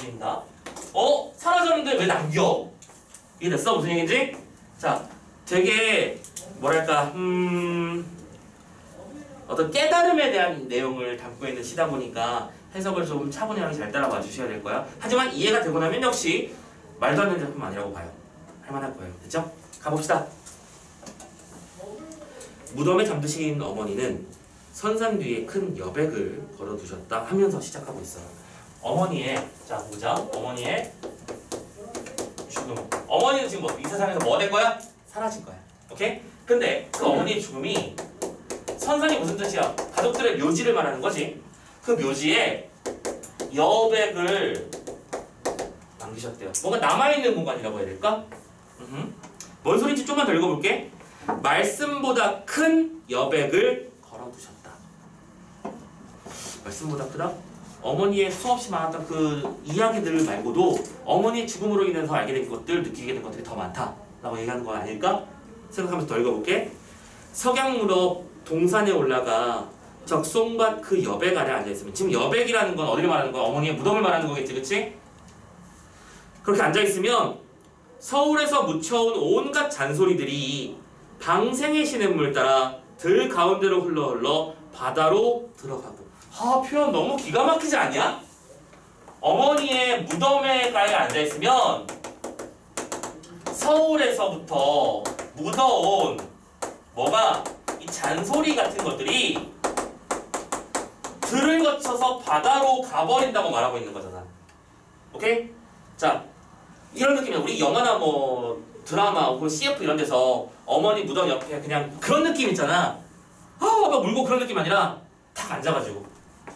드린다. 사라졌는데 왜 남겨? 이해됐어? 무슨 얘기인지? 자, 되게 뭐랄까 어떤 깨달음에 대한 내용을 담고 있는 시다 보니까 해석을 좀 차분하게 잘 따라와 주셔야 될 거야. 하지만 이해가 되고 나면 역시 말도 안 되는 작품 아니라고 봐요. 할만할 거예요. 됐죠? 가봅시다. 무덤에 잠드신 어머니는 선산 뒤에 큰 여백을 걸어두셨다 하면서 시작하고 있어요. 어머니의, 자 보자. 어머니의 죽음. 어머니는 지금 이 세상에서 뭐 된 거야? 사라진 거야. 오케이? 근데 그 어머니의 죽음이 선산이 무슨 뜻이야? 가족들의 묘지를 말하는 거지. 그 묘지에 여백을 남기셨대요. 뭔가 남아있는 공간이라고 해야 될까? 뭔 소리인지 좀만 더 읽어볼게. 말씀보다 큰 여백을 걸어두셨다. 말씀보다 크다? 어머니의 수없이 많았던 그 이야기들 말고도 어머니의 죽음으로 인해서 알게 된 것들, 느끼게 된 것들이 더 많다라고 얘기하는 거 아닐까? 생각하면서 더 읽어볼게. 석양무렵 동산에 올라가 적송밭 그 여백 아래 앉아있으면, 지금 여백이라는 건 어디를 말하는 거야? 어머니의 무덤을 말하는 거겠지, 그치? 그렇게 앉아있으면 서울에서 묻혀온 온갖 잔소리들이 방생의 시냇물 따라 들 가운데로 흘러 바다로 들어가고. 표현 너무 기가 막히지 않냐? 어머니의 무덤에 가에 앉아있으면 서울에서부터 묻어온 뭐가 이 잔소리 같은 것들이 들을 거쳐서 바다로 가버린다고 말하고 있는 거잖아. 오케이? 자, 이런 느낌이야. 우리 영화나 뭐 드라마 혹은 CF 이런 데서 어머니 무덤 옆에 그냥 그런 느낌 있잖아. 막 물고 그런 느낌 아니라 탁 앉아가지고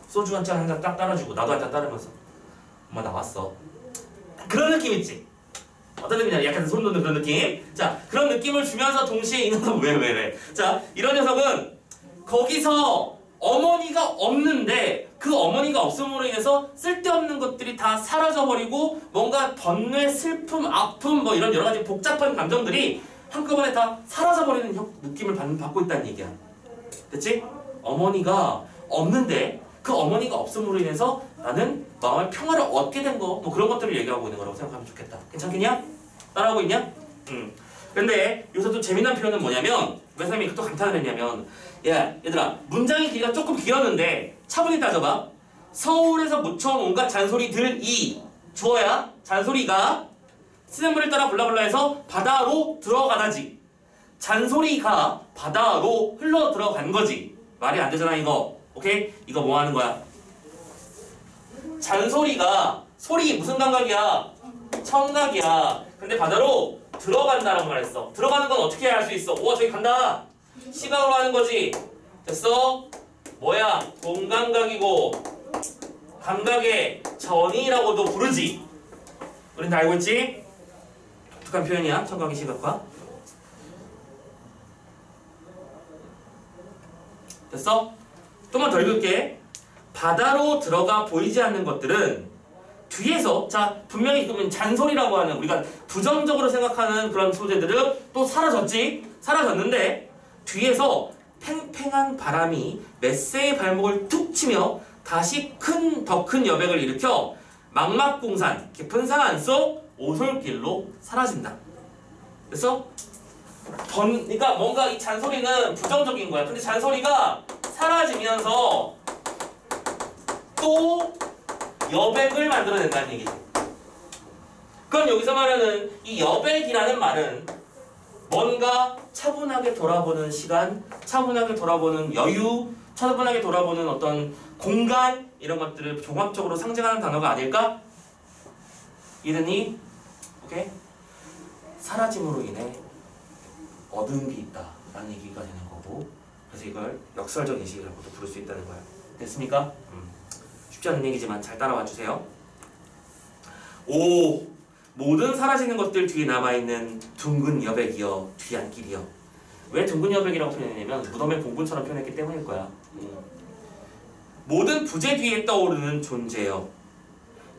소주 한 잔 딱 따라주고 나도 한 잔 따르면서 엄마 나왔어. 그런 느낌 있지? 어떤 느낌이냐? 약간 소름 돋는 그런 느낌? 자, 그런 느낌을 주면서 동시에 이 녀석 왜? 자, 이런 녀석은 거기서 어머니가 없는데 그 어머니가 없음으로 인해서 쓸데없는 것들이 다 사라져버리고 뭔가 번뇌, 슬픔, 아픔 뭐 이런 여러 가지 복잡한 감정들이 한꺼번에 다 사라져버리는 느낌을 받고 있다는 얘기야. 됐지? 어머니가 없는데 그 어머니가 없음으로 인해서 나는 마음의 평화를 얻게 된 거, 뭐 그런 것들을 얘기하고 있는 거라고 생각하면 좋겠다. 괜찮겠냐? 따라하고 있냐? 근데 여기서 또 재미난 표현은 뭐냐면 왜 선생님이 또 감탄을 했냐면, 야 얘들아, 문장의 길이가 조금 길었는데 차분히 따져봐. 서울에서 묻혀온 온갖 잔소리들이 주어야 잔소리가 시냇물을 따라 블라블라 해서 바다로 들어가다지. 잔소리가 바다로 흘러 들어간 거지. 말이 안 되잖아 이거. 오케이? 이거 뭐 하는 거야? 잔소리가 소리 무슨 감각이야? 청각이야. 근데 바다로 들어간다라고 말했어. 들어가는 건 어떻게 할 수 있어? 오, 저기 간다. 시각으로 하는 거지. 됐어? 뭐야? 동감각이고 감각의 전이라고도 부르지. 우린 다 알고 있지? 독특한 표현이야. 청각의 시각과. 됐어? 좀만 더 읽을게. 바다로 들어가 보이지 않는 것들은 뒤에서, 자 분명히 그러면 잔소리라고 하는 우리가 부정적으로 생각하는 그런 소재들은 또 사라졌지? 사라졌는데 뒤에서 팽팽한 바람이 메세의 발목을 툭 치며 다시 더 큰 여백을 일으켜 망막공산 깊은 산 안속 오솔길로 사라진다. 그래서 그러니까 뭔가 이 잔소리는 부정적인 거야. 근데 잔소리가 사라지면서 또 여백을 만들어낸다는 얘기지. 그럼 여기서 말하는 이 여백이라는 말은 뭔가 차분하게 돌아보는 시간, 차분하게 돌아보는 여유, 차분하게 돌아보는 어떤 공간, 이런 것들을 종합적으로 상징하는 단어가 아닐까? 이러니 오케이? 사라짐으로 인해 얻은 게 있다 라는 얘기가 되는 거고, 그래서 이걸 역설적 인식이라고도 부를 수 있다는 거야. 됐습니까? 쉽지 않은 얘기지만 잘 따라와 주세요. 5. 모든 사라지는 것들 뒤에 남아있는 둥근 여백이여 뒤안길이여. 왜 둥근 여백이라고 표현했냐면 무덤의 봉분처럼 표현했기 때문일 거야. 모든 부재 뒤에 떠오르는 존재여.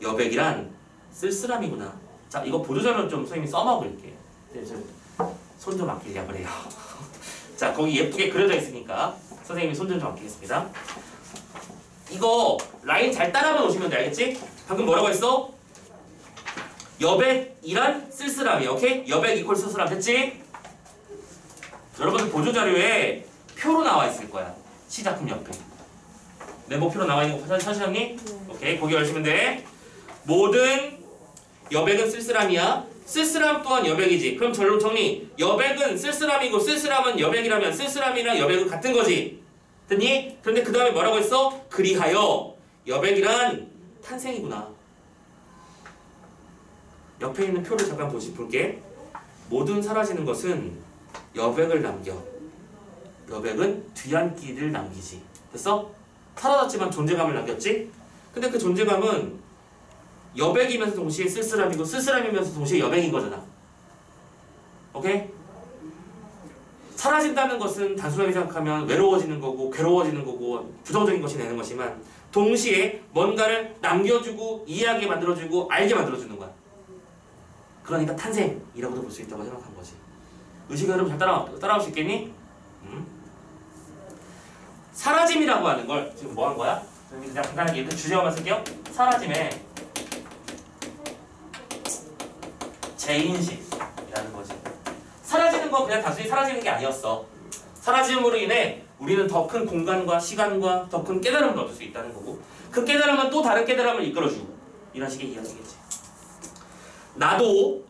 여백이란 쓸쓸함이구나. 자, 이거 보조자료 좀 선생님이 써먹을게요. 손 좀 아끼려 그래요. 자, 거기 예쁘게 그려져 있으니까 선생님이 손 좀 아끼겠습니다. 이거 라인 잘 따라만 오시면 돼. 알겠지? 방금 뭐라고 했어? 여백이란 쓸쓸함이야. 오케이? 여백 이퀄 쓸쓸함. 됐지? 여러분들 보조자료에 표로 나와 있을 거야. 시작품 옆에. 메모표로 나와 있는 거 찾으셨니? 오케이. 거기 열시면 돼. 모든 여백은 쓸쓸함이야. 쓸쓸함 또한 여백이지. 그럼 결론 정리. 여백은 쓸쓸함이고 쓸쓸함은 여백이라면 쓸쓸함이랑 여백은 같은 거지. 됐니? 그런데 그 다음에 뭐라고 했어? 그리하여 여백이란 탄생이구나. 옆에 있는 표를 잠깐 볼게. 모든 사라지는 것은 여백을 남겨. 여백은 뒤안기를 남기지. 됐어? 사라졌지만 존재감을 남겼지? 근데 그 존재감은 여백이면서 동시에 쓸쓸함이고 쓸쓸함이면서 동시에 여백인 거잖아. 오케이? 사라진다는 것은 단순하게 생각하면 외로워지는 거고 괴로워지는 거고 부정적인 것이 되는 것이지만 동시에 뭔가를 남겨주고 이해하게 만들어주고 알게 만들어주는 거야. 그러니까 탄생이라고도 볼 수 있다고 생각한 거지. 의식이 여러분 잘 따라올 수 있겠니? 사라짐이라고 하는 걸 지금 뭐 한 거야? 그냥 간단하게 이렇게 주제어만 쓸게요. 사라짐의 재인식이라는 거지. 사라지는 건 그냥 단순히 사라지는 게 아니었어. 사라짐으로 인해 우리는 더 큰 공간과 시간과 더 큰 깨달음을 얻을 수 있다는 거고 그 깨달음은 또 다른 깨달음을 이끌어주고 이런 식의 이야기겠지. 나도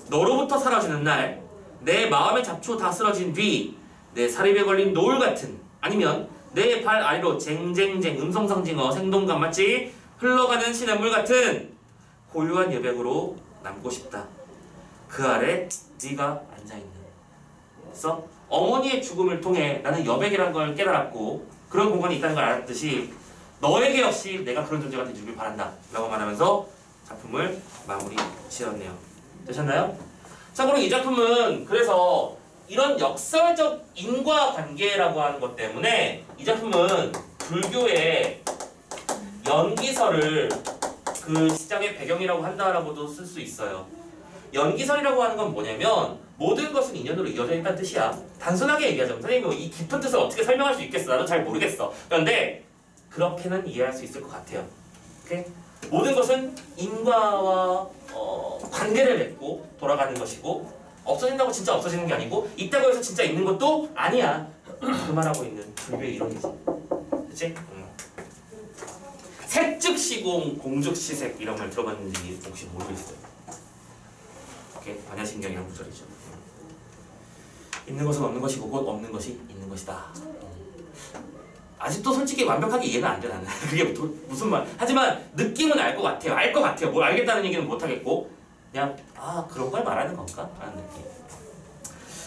너로부터 사라지는 날 내 마음의 잡초 다 쓰러진 뒤 내 사립에 걸린 노을 같은 아니면 내 발 아래로 쟁쟁쟁 음성상징어 생동감 맞지? 흘러가는 시냇물 같은 고요한 여백으로 남고 싶다. 그 아래 네가 앉아있는. 그래서 어머니의 죽음을 통해 나는 여백이라는 걸 깨달았고 그런 공간이 있다는 걸 알았듯이 너에게 역시 내가 그런 존재가 되주길 바란다 라고 말하면서 작품을 마무리 지었네요. 되셨나요? 자, 그럼 이 작품은 그래서 이런 역설적 인과관계라고 하는 것 때문에 이 작품은 불교의 연기설을 그 시작의 배경이라고 한다라고도 쓸 수 있어요. 연기설이라고 하는 건 뭐냐면 모든 것은 인연으로 이어져 있다는 뜻이야. 단순하게 얘기하자면 선생님이 이 깊은 뜻을 어떻게 설명할 수 있겠어? 나도 잘 모르겠어. 그런데 그렇게는 이해할 수 있을 것 같아요. 오케이? 모든 것은 인과와 관계를 맺고 돌아가는 것이고 없어진다고 진짜 없어지는 게 아니고 있다고 해서 진짜 있는 것도 아니야. 그 말하고 있는 불교의 이론이지. 그치? 색즉시공 공즉시색 이런 말 들어봤는지 혹시 모르겠어요. 오케이? 반야신경이란 구절이죠. 있는 것은 없는 것이고 곧 없는 것이 있는 것이다. 아직도 솔직히 완벽하게 이해는 안 돼 나는. 그게 무슨 말? 하지만 느낌은 알 것 같아요. 알 것 같아요. 뭘 알겠다는 얘기는 못 하겠고 그냥 그런 걸 말하는 건가? 라는 느낌.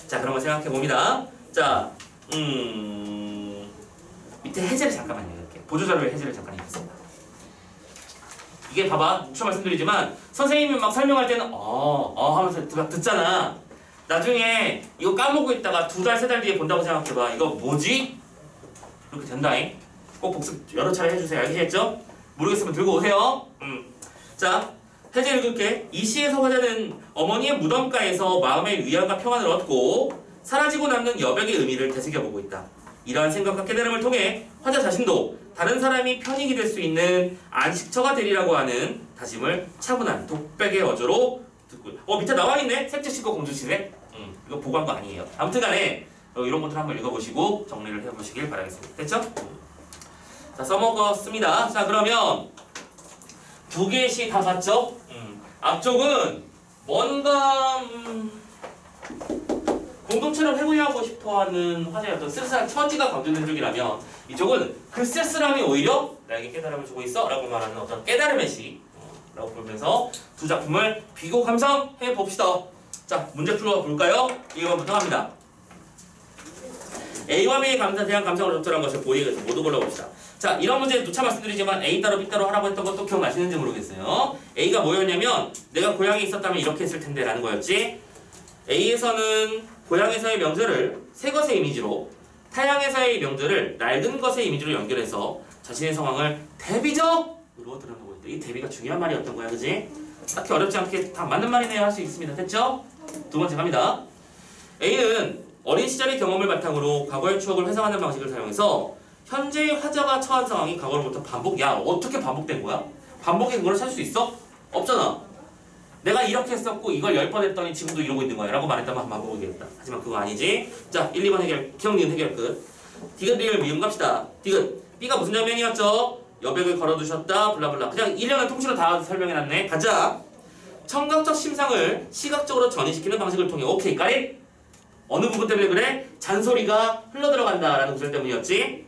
자, 그런 거 생각해 봅니다. 자, 밑에 해제를 잠깐만요. 이렇게 보조자료의 해제를 잠깐 읽겠습니다. 이게 봐봐, 무슨 말씀드리지만 선생님이 막 설명할 때는 하면서 듣잖아. 나중에 이거 까먹고 있다가 2달, 3달 뒤에 본다고 생각해봐. 이거 뭐지? 그렇게 된다잉. 꼭 복습 여러 차례 해주세요. 알겠죠? 모르겠으면 들고 오세요. 자, 해제 읽을게. 이 시에서 화자는 어머니의 무덤가에서 마음의 위안과 평안을 얻고 사라지고 남는 여백의 의미를 되새겨보고 있다. 이러한 생각과 깨달음을 통해 화자 자신도 다른 사람이 편익이 될 수 있는 안식처가 되리라고 하는 다짐을 차분한 독백의 어조로 듣고 밑에 나와있네? 색즉시고 공즉시색. 이거 보고 한 거 아니에요. 아무튼 간에 이런 것들 한번 읽어보시고 정리를 해보시길 바라겠습니다. 됐죠? 자, 써먹었습니다. 자, 그러면 2개씩 다 봤죠? 앞쪽은 뭔가 공동체를 회고하고 싶어하는 화자의 어떤 쓸쓸한 처지가 강조된 쪽이라면 이쪽은 그 쓸쓸함이 오히려 나에게 깨달음을 주고 있어 라고 말하는 어떤 깨달음의 시 라고 보면서 두 작품을 비교 감상해 봅시다. 자, 문제 풀어볼까요? 1번부터 합니다. A와 B의 대한 감상으로 적절한 것을 보이에서 모두 골라봅시다. 자, 이런 문제 누차 말씀드리지만 A 따로 B 따로 하라고 했던 것도 기억나시는지 모르겠어요. A가 뭐였냐면 내가 고향에 있었다면 이렇게 했을 텐데 라는 거였지. A에서는 고향에서의 명제를 새 것의 이미지로 타향에서의 명제를 낡은 것의 이미지로 연결해서 자신의 상황을 대비적으로 드러내고 있다. 이 대비가 중요한 말이었던 거야. 그지? 딱히 어렵지 않게 다 맞는 말이네요 할 수 있습니다. 됐죠? 두 번째 갑니다. A는 어린 시절의 경험을 바탕으로 과거의 추억을 회상하는 방식을 사용해서 현재의 화자가 처한 상황이 과거로부터 어떻게 반복된 거야? 반복의 근거를 찾을 수 있어? 없잖아. 내가 이렇게 했었고 이걸 10번 했더니 지금도 이러고 있는 거야 라고 말했다면 한번 바꿔보겠다. 하지만 그거 아니지. 자 1, 2번 해결, 기억, 니은 해결 끝. 디귿, 리을, 미음 갑시다. 디귿, B가 무슨 장면이었죠? 여백을 걸어두셨다 블라블라. 그냥 1년을 통째로 다 설명해놨네. 가자. 청각적 심상을 시각적으로 전이시키는 방식을 통해. 오케이 까리? 어느 부분 때문에 그래? 잔소리가 흘러들어간다 라는 구절 때문이었지.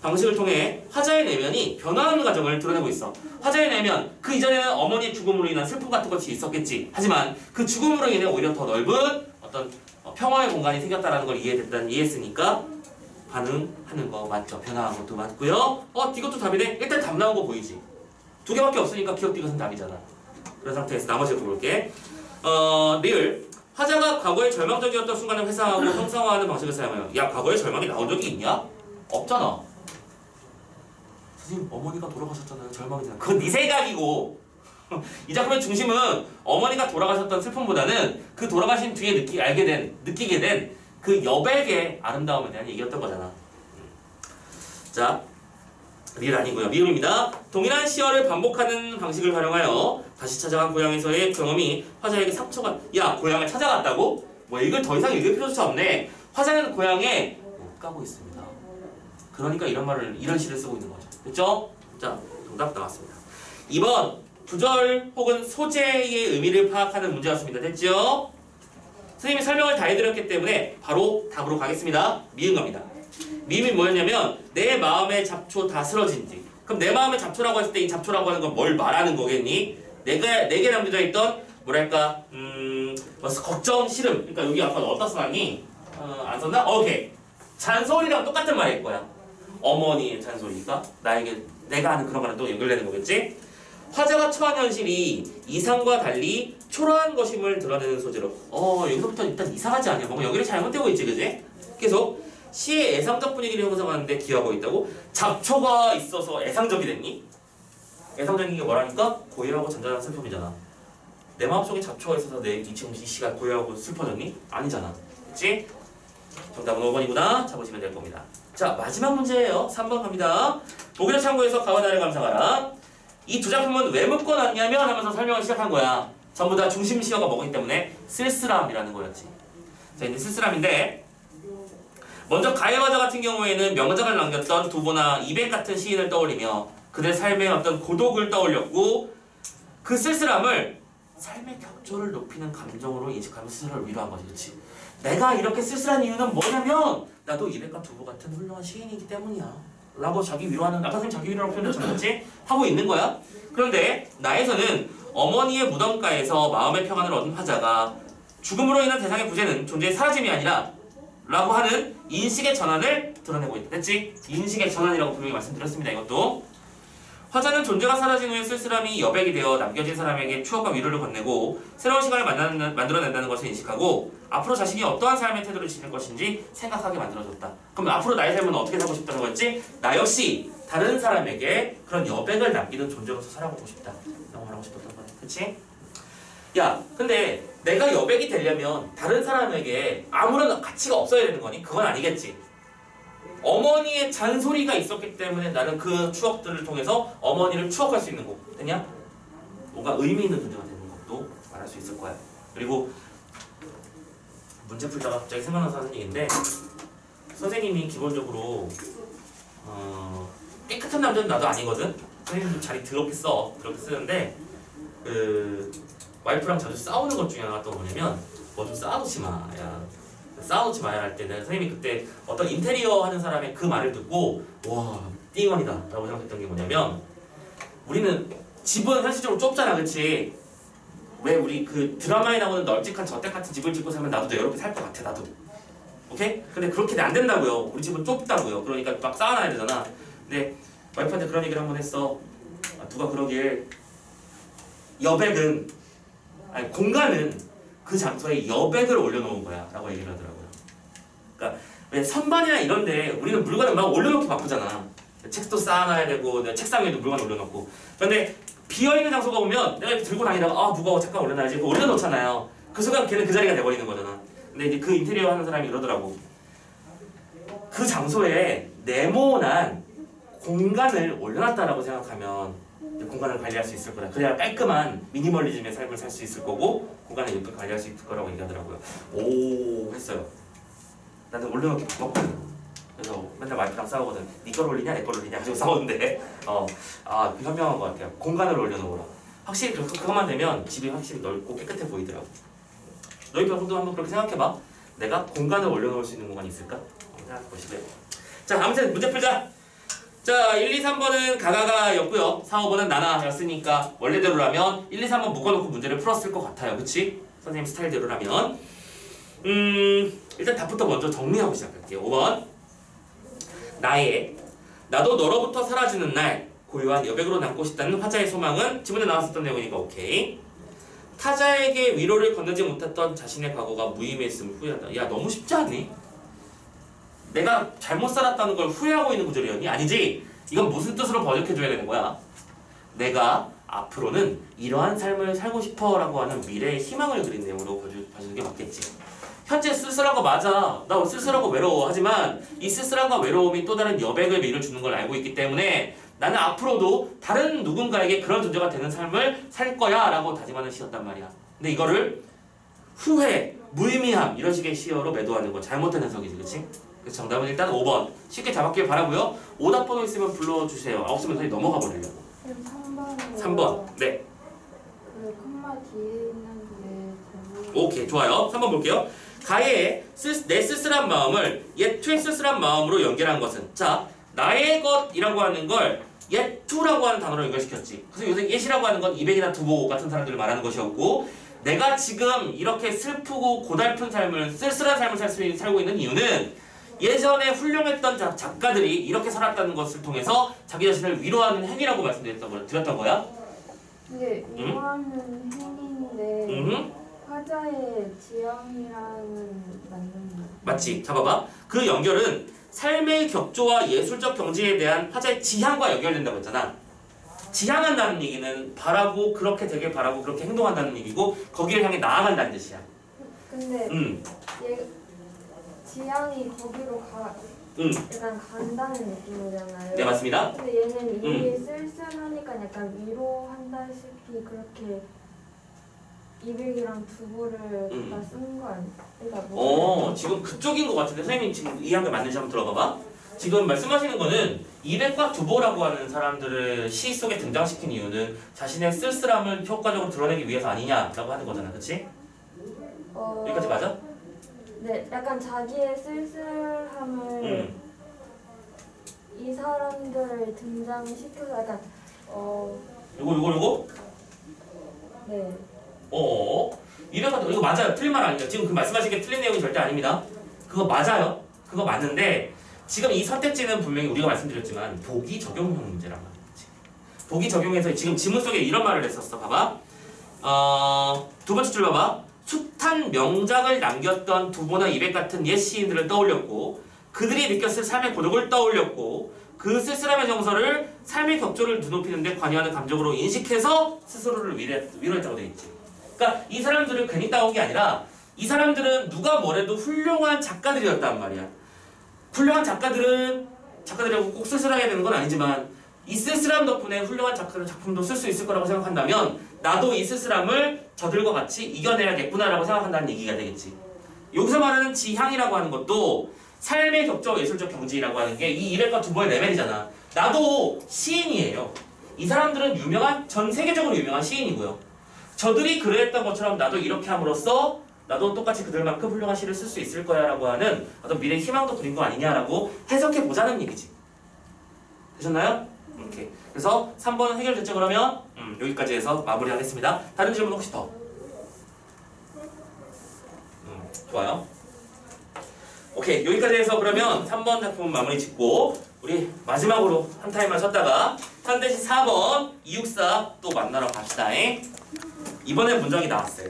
방식을 통해 화자의 내면이 변화하는 과정을 드러내고 있어. 화자의 내면, 그 이전에는 어머니의 죽음으로 인한 슬픔 같은 것이 있었겠지. 하지만 그 죽음으로 인해 오히려 더 넓은 어떤 평화의 공간이 생겼다는 걸 이해했으니까 반응하는 거 맞죠? 변화한 것도 맞고요. 이것도 답이네. 일단 답 나온 거 보이지? 두 개밖에 없으니까 기억 디귿은 답이잖아. 그런 상태에서 나머지 볼게. 리을. 화자가 과거의 절망적이었던 순간을 회상하고 형상화하는 방식을 사용해요. 야, 과거에 절망이 나온 적이 있냐? 없잖아. 선생님, 어머니가 돌아가셨잖아요. 절망이잖아. 그건 네 생각이고. 이 작품의 중심은 어머니가 돌아가셨던 슬픔보다는 그 돌아가신 뒤에 느끼게 된 그 여백의 아름다움에 대한 얘기였던 거잖아. 자, 리을 아니고요. 미음입니다. 동일한 시어를 반복하는 방식을 활용하여 다시 찾아간 고향에서의 경험이 화자에게 상처가. 야, 고향을 찾아갔다고? 뭐 이걸 더 이상 읽을 필요조차 없네. 화자는 고향에 못 가고 있습니다. 그러니까 이런 시를 쓰고 있는 거죠. 됐죠? 자, 정답 나왔습니다. 2번 구절 혹은 소재의 의미를 파악하는 문제였습니다. 됐죠? 선생님이 설명을 다 해드렸기 때문에 바로 답으로 가겠습니다. 미음 갑니다. 미음이 뭐였냐면 내 마음의 잡초 다 쓰러진 뒤. 그럼 내 마음의 잡초라고 했을 때 이 잡초라고 하는 건 뭘 말하는 거겠니? 내게 남겨져 있던 뭐랄까 걱정, 시름. 그러니까 여기 아까 어디다 써놨니? 안 썼나? 오케이. 잔소리랑 똑같은 말일 거야. 어머니의 잔소리가 내가 하는 그런 거랑 또 연결되는 거겠지? 화자가 처한 현실이 이상과 달리 초라한 것임을 드러내는 소재로. 여기서부터 일단 이상하지 않냐? 뭔가 여기를 잘못되고 있지, 그지? 계속 시의 애상적 분위기를 형성하는데 기여하고 있다고? 잡초가 있어서 애상적이 됐니? 애상적인 게 뭐라니까? 고요하고 잔잔한 슬픔이잖아. 내 마음속에 잡초가 있어서 지금 이 시가 고요하고 슬퍼졌니? 아니잖아. 그치? 정답은 5번이구나. 자, 보시면 될 겁니다. 자, 마지막 문제예요. 3번 갑니다. 보기를 참고해서 가와 나를 감상하라. 이 두 작품은 왜 묶어 놨냐면 하면서 설명을 시작한 거야. 전부 다 중심 시어가 뭐기 때문에 쓸쓸함이라는 거였지. 자, 이제 쓸쓸함인데 먼저 가해화자 같은 경우에는 명작을 남겼던 두보나 이백 같은 시인을 떠올리며 그들 삶의 어떤 고독을 떠올렸고 그 쓸쓸함을 삶의 격조를 높이는 감정으로 인식하며 스스로를 위로한 거지. 그치? 내가 이렇게 쓸쓸한 이유는 뭐냐면 나도 이백과 두보 같은 훌륭한 시인이기 때문이야 라고 자기 위로하는, 아까 선생님 자기 위로라고 표현했지? 하고 있는 거야. 그런데 나에서는 어머니의 무덤가에서 마음의 평안을 얻은 화자가 죽음으로 인한 대상의 부재는 존재의 사라짐이 아니라 라고 하는 인식의 전환을 드러내고 있다. 됐지? 인식의 전환이라고 분명히 말씀드렸습니다. 이것도 화자는 존재가 사라진 후에 쓸쓸함이 여백이 되어 남겨진 사람에게 추억과 위로를 건네고 새로운 시간을 만들어낸다는 것을 인식하고 앞으로 자신이 어떠한 삶의 태도를 지닐 것인지 생각하게 만들어줬다. 그럼 앞으로 나의 삶은 어떻게 살고 싶다는 거였지? 나 역시 다른 사람에게 그런 여백을 남기는 존재로서 살아보고 싶다. 라고 말하고 싶었던 거네. 그치? 야, 근데 내가 여백이 되려면 다른 사람에게 아무런 가치가 없어야 되는 거니? 그건 아니겠지. 어머니의 잔소리가 있었기 때문에 나는 그 추억들을 통해서 어머니를 추억할 수 있는 거 됐냐? 뭔가 의미 있는 존재가 되는 것도 말할 수 있을 거야. 그리고 문제 풀다가 갑자기 생각나서 하는 얘기인데 선생님이 기본적으로 깨끗한 남자는 나도 아니거든? 선생님도 자리 더럽게 쓰는데 와이프랑 자주 싸우는 것 중에 하나가 또 뭐냐면 뭐 좀 쌓아놓지 마. 야, 쌓아놓지 마야 할 때는 선생님이 그때 어떤 인테리어 하는 사람의 그 말을 듣고 와 띵원이다 라고 생각했던 게 뭐냐면 우리는 집은 현실적으로 좁잖아. 그치? 왜 우리 그 드라마에 나오는 널찍한 저택 같은 집을 짓고 살면 나도 이렇게 살 것 같아. 나도. 오케이? 근데 그렇게는 안 된다고요. 우리 집은 좁다고요. 그러니까 막 쌓아놔야 되잖아. 근데 와이프한테 그런 얘기를 한번 했어. 누가 그러길 여백은 아니 공간은 그 장소에 여백을 올려놓은 거야 라고 얘기를 하더라고요. 그러니까 왜 선반이나 이런데 우리는 물건을 막 올려놓기 바쁘잖아. 책도 쌓아놔야 되고 책상 위에도 물건 올려놓고. 그런데 비어있는 장소가 보면 내가 이렇게 들고 다니다가 아 무거워 잠깐 올려놔야지 올려놓잖아요. 그 순간 걔는 그 자리가 돼버리는 거잖아. 근데 이제 그 인테리어 하는 사람이 이러더라고. 그 장소에 네모난 공간을 올려놨다라고 생각하면 공간을 관리할 수 있을 거다. 그래야 깔끔한 미니멀리즘의 삶을 살 수 있을 거고 공간을 예쁘게 관리할 수 있을 거라고 얘기하더라고요. 오 했어요. 나는 올려놓기 바빴거든. 그래서 맨날 와이프랑 싸우거든. 네 걸 올리냐 내 걸 올리냐 가지고 싸우는데 그 현명한 것 같아요. 공간을 올려놓으라. 확실히 그것만 되면 집이 확실히 넓고 깨끗해 보이더라고. 너희 병도 한번 그렇게 생각해봐. 내가 공간을 올려놓을 수 있는 공간이 있을까? 생각해보시고요. 자 아무튼 문제 풀자. 자 1, 2, 3번은 가가가였고요. 4, 5번은 나나였으니까 원래대로라면 1, 2, 3번 묶어놓고 문제를 풀었을 것 같아요. 그치? 선생님 스타일대로라면 일단 답부터 먼저 정리하고 시작할게요. 5번 나도 너로부터 사라지는 날 고요한 여백으로 남고 싶다는 화자의 소망은 지문에 나왔었던 내용이니까 오케이. 타자에게 위로를 건네지 못했던 자신의 과거가 무의미했음을 후회한다. 야 너무 쉽지 않니? 내가 잘못 살았다는 걸 후회하고 있는 구절이었니? 아니지. 이건 무슨 뜻으로 번역해줘야 되는 거야? 내가 앞으로는 이러한 삶을 살고 싶어 라고 하는 미래의 희망을 그린 내용으로 봐주는 게 맞겠지. 현재 쓸쓸한 거 맞아. 나 쓸쓸하고 외로워. 하지만 이 쓸쓸함과 외로움이 또 다른 여백의 미를 주는 걸 알고 있기 때문에 나는 앞으로도 다른 누군가에게 그런 존재가 되는 삶을 살 거야 라고 다짐하는 시였단 말이야. 근데 이거를 후회, 무의미함 이런 식의 시어로 매도하는 거 잘못된 해석이지. 그치? 그래서 정답은 일단 5번 쉽게 잡았길 바라고요. 오답 번호 있으면 불러주세요. 없으면 저희 넘어가 버리려고. 3번 네. 그 콤마 뒤에 있는 게 오케이 좋아요. 3번 볼게요. 가해의 내 쓸쓸한 마음을 옛투의 쓸쓸한 마음으로 연결한 것은 자 나의 것이라고 하는 걸 옛투라고 하는 단어로 연결시켰지. 그래서 요새 옛이라고 하는 건 이백이나 두보 같은 사람들을 말하는 것이었고 내가 지금 이렇게 슬프고 고달픈 삶을 쓸쓸한 삶을 살고 있는 이유는 예전에 훌륭했던 작가들이 이렇게 살았다는 것을 통해서 자기 자신을 위로하는 행위라고 말씀드렸던 거야. 근데 위로하는 행위인데 화자의 지향이라는 만든 맞지? 잡아봐. 그 연결은 삶의 격조와 예술적 경지에 대한 화자의 지향과 연결된다고 했잖아. 지향한다는 얘기는 바라고 그렇게 되길 바라고 그렇게 행동한다는 얘기고 거기를 향해 나아간다는 뜻이야. 근데 얘 지향이 거기로 약간 간다는 느낌이잖아요. 네 맞습니다. 근데 얘는 이미 쓸쓸하니까 약간 위로한다시피 그렇게 이백이랑 두부를 갖다 쓴 거 아니야? 그러니까 지금 그쪽인 것 같은데 선생님 지금 이해한 게 맞는지 한번 들어봐봐. 지금 말씀하시는 거는 이백과 두보라고 하는 사람들을 시 속에 등장시킨 이유는 자신의 쓸쓸함을 효과적으로 드러내기 위해서 아니냐라고 하는 거잖아. 그치? 여기까지 맞아? 네, 약간 자기의 쓸쓸함을 이 사람들을 등장시켜서 약간 요거? 네. 이거 맞아요. 틀린 말 아니에요. 지금 그 말씀하신 게 틀린 내용이 절대 아닙니다. 그거 맞아요. 그거 맞는데 지금 이 선택지는 분명히 우리가 말씀드렸지만 보기 적용형 문제란 말이지. 보기 적용해서 지금 지문 속에 이런 말을 했었어. 봐봐. 두 번째 줄 봐봐. 숱한 명작을 남겼던 두보나 이백 같은 옛 시인들을 떠올렸고 그들이 느꼈을 삶의 고독을 떠올렸고 그 쓸쓸함의 정서를 삶의 격조를 눈높이는 데 관여하는 감정으로 인식해서 스스로를 위로했다고 되어 있지. 그러니까 이 사람들을 괜히 따온 게 아니라 이 사람들은 누가 뭐래도 훌륭한 작가들이었단 말이야. 훌륭한 작가들이라고 꼭 쓸쓸하게 되는 건 아니지만 이 쓸쓸함 덕분에 훌륭한 작품도 쓸 수 있을 거라고 생각한다면 나도 이 쓸쓸함을 저들과 같이 이겨내야겠구나라고 생각한다는 얘기가 되겠지. 여기서 말하는 지향이라고 하는 것도 삶의 격조 예술적 경지라고 하는 게 이 이백과 두보의 레벨이잖아. 나도 시인이에요. 이 사람들은 전 세계적으로 유명한 시인이고요. 저들이 그랬던 것처럼 나도 이렇게 함으로써 나도 똑같이 그들만큼 훌륭한 시를 쓸 수 있을 거야 라고 하는 어떤 미래의 희망도 그린 거 아니냐라고 해석해 보자는 얘기지. 되셨나요? 오케이. 그래서 3번은 해결됐죠. 그러면 여기까지 해서 마무리하겠습니다. 다른 질문 혹시 더? 좋아요. 오케이. 여기까지 해서 그러면 3번 작품 마무리 짓고 우리 마지막으로 한 타임만 쉬었다가 현대시 4번 264 또 만나러 갑시다. 이번에 문장이 나왔어요.